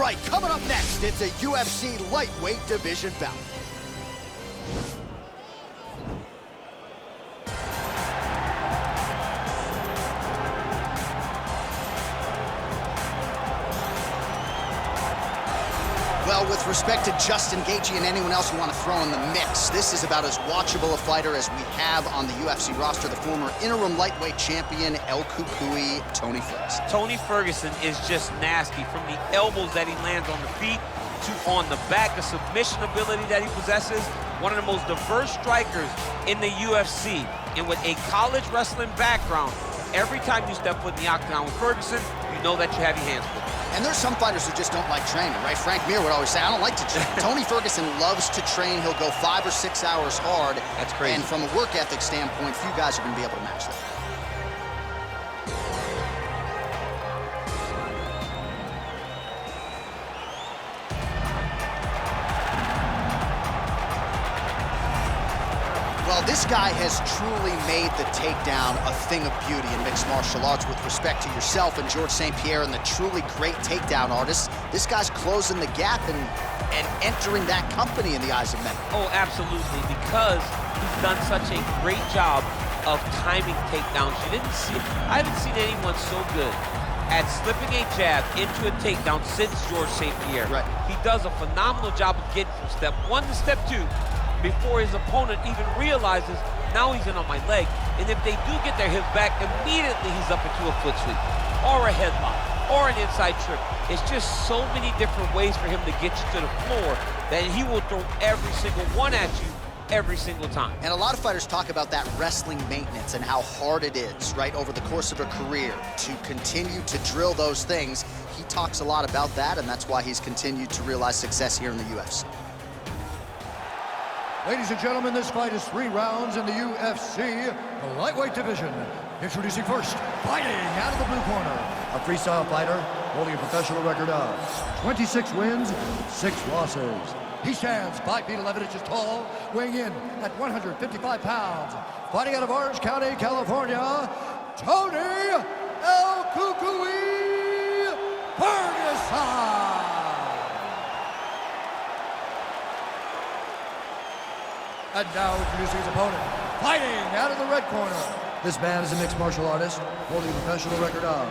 right, coming up next, it's a UFC lightweight division bout. Well, with respect to Justin Gaethje and anyone else you want to throw in the mix, this is about as watchable a fighter as we have on the UFC roster, the former interim lightweight champion, El Cucuy, Tony Ferguson. Tony Ferguson is just nasty, from the elbows that he lands on the feet to on the back, the submission ability that he possesses. One of the most diverse strikers in the UFC. And with a college wrestling background, every time you step foot in the octagon with Ferguson, you know that you have your hands full. And there's some fighters who just don't like training, right? Frank Mir would always say, I don't like to train. Tony Ferguson loves to train. He'll go 5 or 6 hours hard. That's crazy. And from a work ethic standpoint, few guys are going to be able to match that. Well, this guy has truly made the takedown a thing of beauty in mixed martial arts with respect to yourself and George St. Pierre and the truly great takedown artists. This guy's closing the gap and entering that company in the eyes of men. Oh, absolutely, because he's done such a great job of timing takedowns. I haven't seen anyone so good at slipping a jab into a takedown since George St. Pierre. Right. He does a phenomenal job of getting from step 1 to step 2 before his opponent even realizes, now he's in on my leg. And if they do get their hips back, immediately he's up into a foot sweep, or a headlock, or an inside trick. It's just so many different ways for him to get you to the floor that he will throw every single one at you every single time. And a lot of fighters talk about that wrestling maintenance and how hard it is, right, over the course of a career to continue to drill those things. He talks a lot about that, and that's why he's continued to realize success here in the UFC. Ladies and gentlemen, this fight is 3 rounds in the UFC lightweight division. Introducing first, fighting out of the blue corner, a freestyle fighter holding a professional record of 26 wins, 6 losses. He stands 5 feet 11 inches tall, weighing in at 155 pounds. Fighting out of Orange County, California, Tony El Cucuy Ferguson. And now introducing his opponent, fighting out of the red corner. This man is a mixed martial artist, holding a professional record of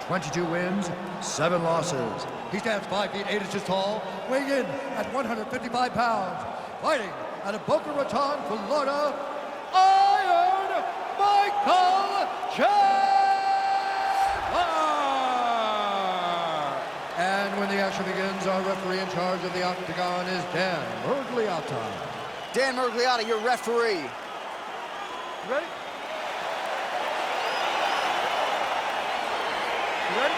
22 wins, 7 losses. He stands 5 feet 8 inches tall, weighing in at 155 pounds. Fighting out of Boca Raton, Florida, Iron Michael Chandler. And when the action begins, our referee in charge of the octagon is Dan Mergliotta. Dan Mergliotta, your referee. You ready? You ready?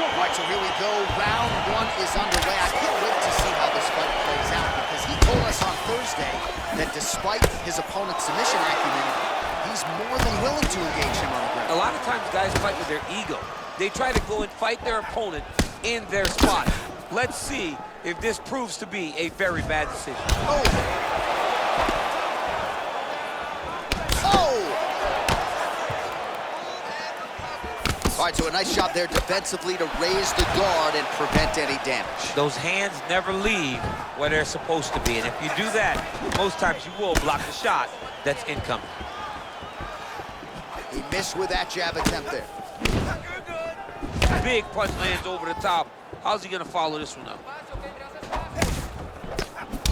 All right, so here we go. Round 1 is underway. I can't wait to see how this fight plays out because he told us on Thursday that despite his opponent's submission acumen, he's more than willing to engage him on the ground. A lot of times guys fight with their ego. They try to go and fight their opponent in their spot. Let's see if this proves to be a very bad decision. Oh! Oh! All right, so a nice job there defensively to raise the guard and prevent any damage. Those hands never leave where they're supposed to be, and if you do that, most times you will block the shot that's incoming. He missed with that jab attempt there. Big punch lands over the top. How's he gonna follow this one up?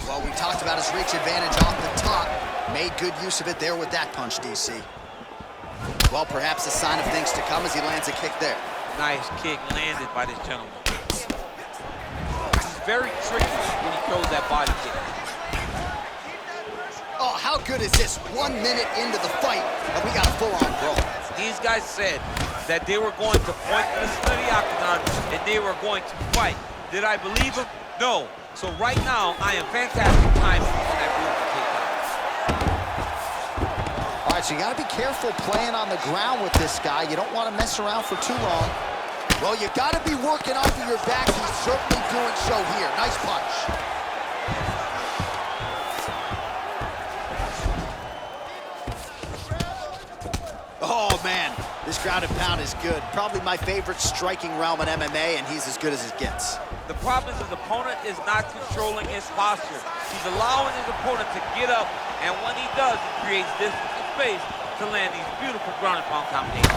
Well, we talked about his reach advantage off the top. Made good use of it there with that punch, DC. Well, perhaps a sign of things to come as he lands a kick there. Nice kick landed by this gentleman. He's very tricky when he throws that body kick. Oh, how good is this? 1 minute into the fight, and we got a full-on brawl. These guys said that they were going to point to the center of the octagon and they were going to fight. Did I believe them? No. So right now, I am fantastic timing on that takedown. All right, so you got to be careful playing on the ground with this guy. You don't want to mess around for too long. Well, you got to be working off of your back. He's certainly doing so here. Nice punch. Oh, man. This ground and pound is good. Probably my favorite striking realm in MMA, and he's as good as it gets. The problem is his opponent is not controlling his posture. He's allowing his opponent to get up, and when he does, he creates distance and space to land these beautiful ground and pound combinations.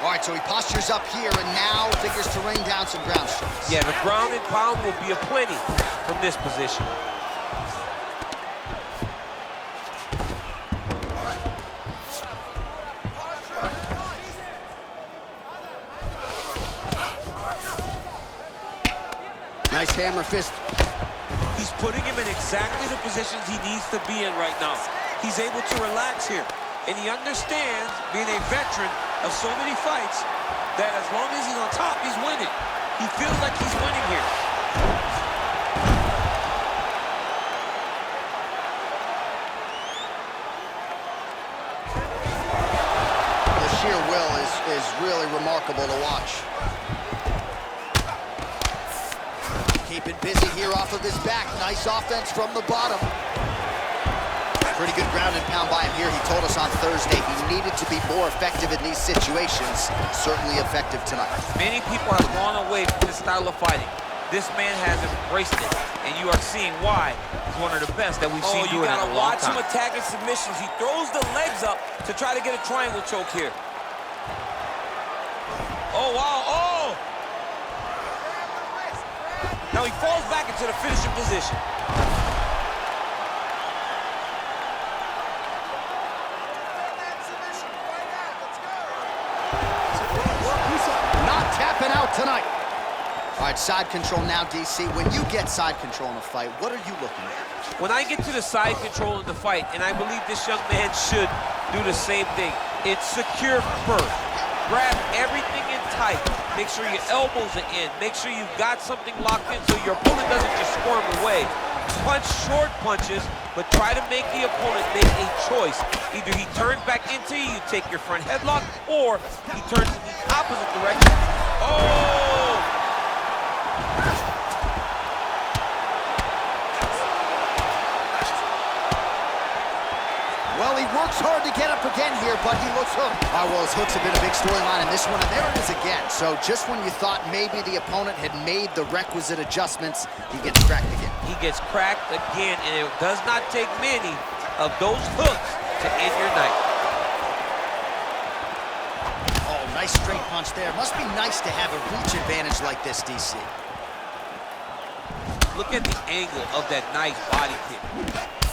All right, so he postures up here and now figures to rain down some ground strikes. Yeah, the ground and pound will be aplenty from this position. Nice hammer fist. He's putting him in exactly the positions he needs to be in right now. He's able to relax here, and he understands, being a veteran of so many fights, that as long as he's on top, he's winning. He feels like he's winning here. The sheer will is really remarkable to watch. Keeping busy here off of his back. Nice offense from the bottom. Pretty good ground and pound by him here. He told us on Thursday he needed to be more effective in these situations. Certainly effective tonight. Many people have gone away from this style of fighting. This man has embraced it, and you are seeing why he's one of the best that we've seen doing it in a long time. You gotta watch him attacking submissions. He throws the legs up to try to get a triangle choke here. Oh, wow, oh! Now he falls back into the finishing position. Not tapping out tonight. All right, side control now, DC. When you get side control in a fight, what are you looking at? When I get to the side control in the fight, and I believe this young man should do the same thing, it's secure first. Grab everything in tight. Make sure your elbows are in. Make sure you've got something locked in so your opponent doesn't just squirm away. Punch short punches, but try to make the opponent make a choice. Either he turns back into you, you take your front headlock, or he turns in the opposite direction. Oh! Well, he works hard to get up again here, but he looks hooked. Well, his hooks have been a big storyline in this one, and there it is again. So just when you thought maybe the opponent had made the requisite adjustments, he gets cracked again. He gets cracked again, and it does not take many of those hooks to end your night. Oh, nice straight punch there. Must be nice to have a reach advantage like this, DC. Look at the angle of that nice body kick.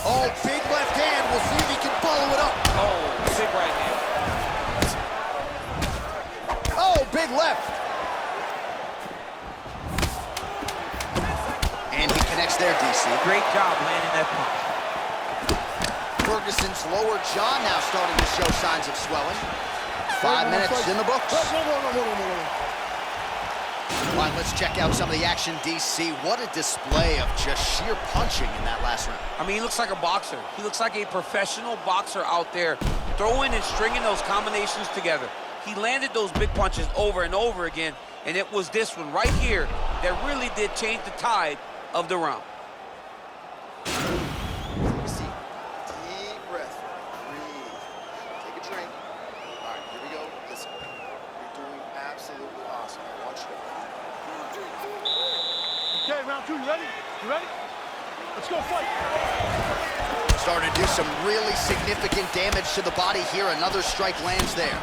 Oh, big left hand. We'll see if he can follow it up. Oh, big right hand. Oh, big left. And he connects there, DC. Great job landing that punch. Ferguson's lower jaw now starting to show signs of swelling. 5 minutes in the books. All right, let's check out some of the action, DC. What a display of just sheer punching in that last round. I mean, he looks like a boxer. He looks like a professional boxer out there, throwing and stringing those combinations together. He landed those big punches over and over again, and it was this one right here that really did change the tide of the round. See, deep breath, breathe, take a drink. All right, here we go. Listen, you're doing absolutely awesome. I want you to. Okay, round two, you ready? You ready? Let's go fight. Starting to do some really significant damage to the body here. Another strike lands there.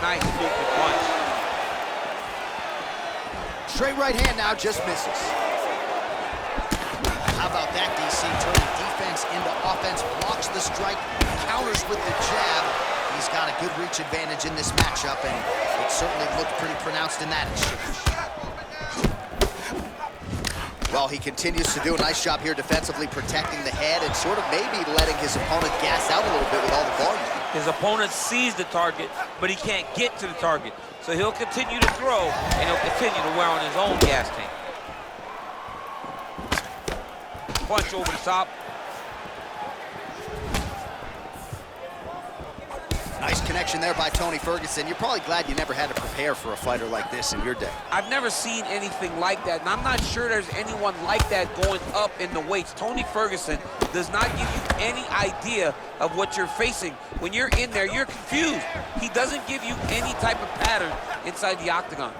Nice movement punch. Straight right hand now just misses. How about that, DC? Turning defense into offense, blocks the strike, counters with the jab. He's got a good reach advantage in this matchup, and it certainly looked pretty pronounced in that exchange. Well, he continues to do a nice job here defensively, protecting the head and sort of maybe letting his opponent gas out a little bit with all the volume. His opponent sees the target, but he can't get to the target. So he'll continue to throw, and he'll continue to wear on his own gas tank. Punch over the top. Nice connection there by Tony Ferguson. You're probably glad you never had to prepare for a fighter like this in your day. I've never seen anything like that, and I'm not sure there's anyone like that going up in the weights. Tony Ferguson does not give you any idea of what you're facing. When you're in there, you're confused. He doesn't give you any type of pattern inside the octagon.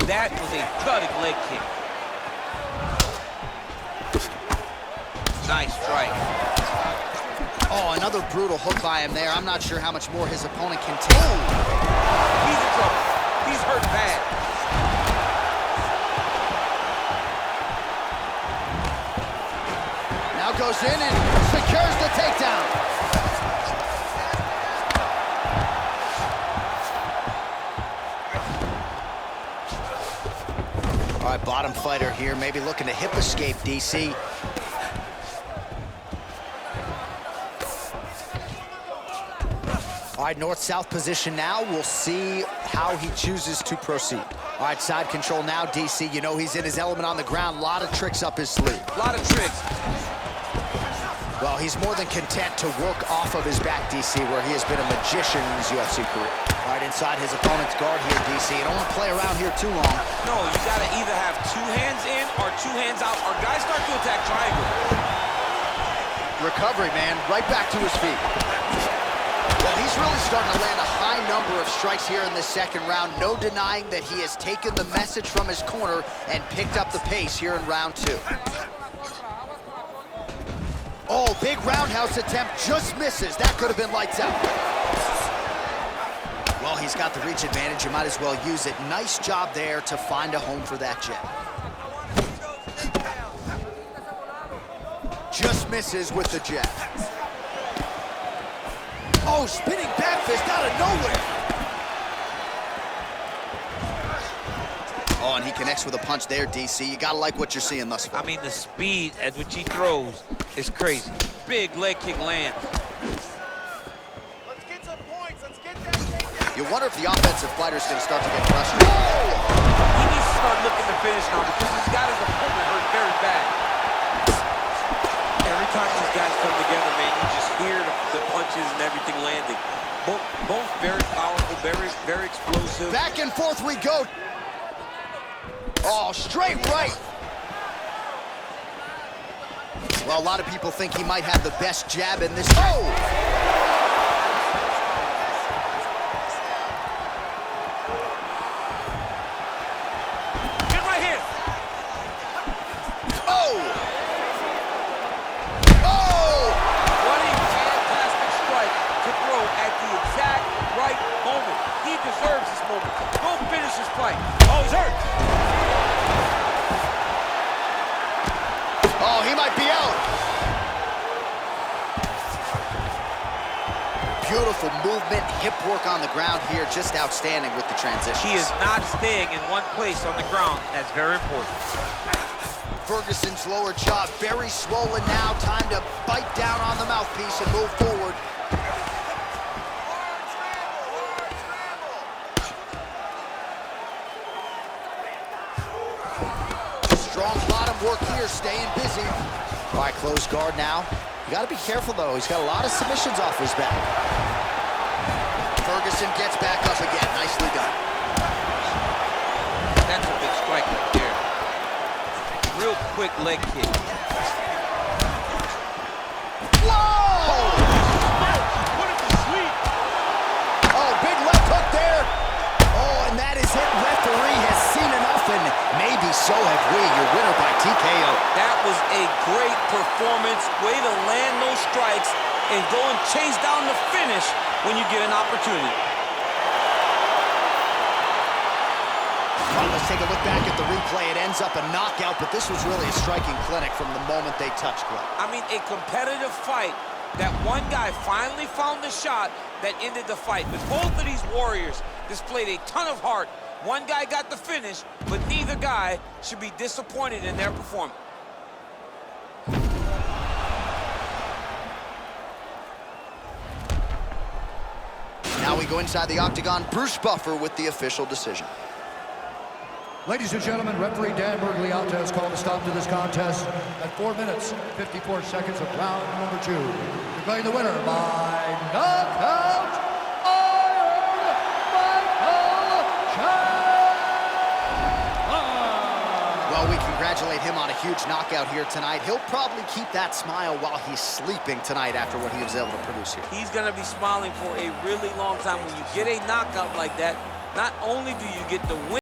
That was a gutted leg kick. Nice strike. Oh, another brutal hook by him there. I'm not sure how much more his opponent can take. He's in trouble. He's hurt bad. Now goes in and secures the takedown. All right, bottom fighter here, maybe looking to hip escape, DC. All right, north-south position now. We'll see how he chooses to proceed. All right, side control now, DC. You know he's in his element on the ground. A lot of tricks up his sleeve. A lot of tricks. Well, he's more than content to work off of his back, DC, where he has been a magician in his UFC career. All right, inside his opponent's guard here, DC. You don't want to play around here too long. No, you got to either have two hands in or two hands out, or guys start to attack triangle. Recovery, man. Right back to his feet. Well, he's really starting to land a high number of strikes here in this second round. No denying that he has taken the message from his corner and picked up the pace here in round two. Oh, big roundhouse attempt, just misses. That could have been lights out. Well, he's got the reach advantage. You might as well use it. Nice job there to find a home for that jab. Just misses with the jab. Oh, spinning back fist out of nowhere. Oh, and he connects with a punch there, DC. You gotta like what you're seeing thus far. I mean, the speed at which he throws is crazy. Big leg kick land. Let's get some points. Let's get that takedown. You wonder if the offensive fighter's gonna start to get frustrated. He needs to start looking to finish now because he's got his opponent hurt very bad. Every time these guys come together, man, you just hear the punches and everything landing. Both very powerful, very explosive. Back and forth we go. Oh, straight right. Well, a lot of people think he might have the best jab in this. Oh! Good right here. Oh! Oh! What a fantastic strike to throw at the exact right moment. He deserves this moment. Go finish this fight. Oh, he's hurt. Oh, he might be out. Beautiful movement, hip work on the ground here, just outstanding with the transition. He is not staying in one place on the ground. That's very important. Ferguson's lower jaw very swollen now. Time to bite down on the mouthpiece and move forward. Strong bottom work here, staying busy. All right, closed guard now. You got to be careful, though. He's got a lot of submissions off his back. Ferguson gets back up again. Nicely done. That's a big strike right there. Real quick leg kick. Whoa! Put it to sleep. Oh, big left hook there. Oh, and that is it. Referee has seen enough, and maybe so have we. Your winner by TKO. That was a great performance. Way to land those strikes and go and chase down the finish when you get an opportunity. All right, let's take a look back at the replay. It ends up a knockout, but this was really a striking clinic from the moment they touched Clay. I mean, a competitive fight that one guy finally found the shot that ended the fight. But both of these warriors displayed a ton of heart. One guy got the finish, but neither guy should be disappointed in their performance. Now we go inside the octagon. Bruce Buffer with the official decision. Ladies and gentlemen, referee Dan Bergliata has called a stop to this contest at 4 minutes, 54 seconds of round number 2. Declaring the winner by knockout, Iron Michael Chandler! Well, we congratulate him on a huge knockout here tonight. He'll probably keep that smile while he's sleeping tonight after what he was able to produce here. He's going to be smiling for a really long time. When you get a knockout like that, not only do you get the win,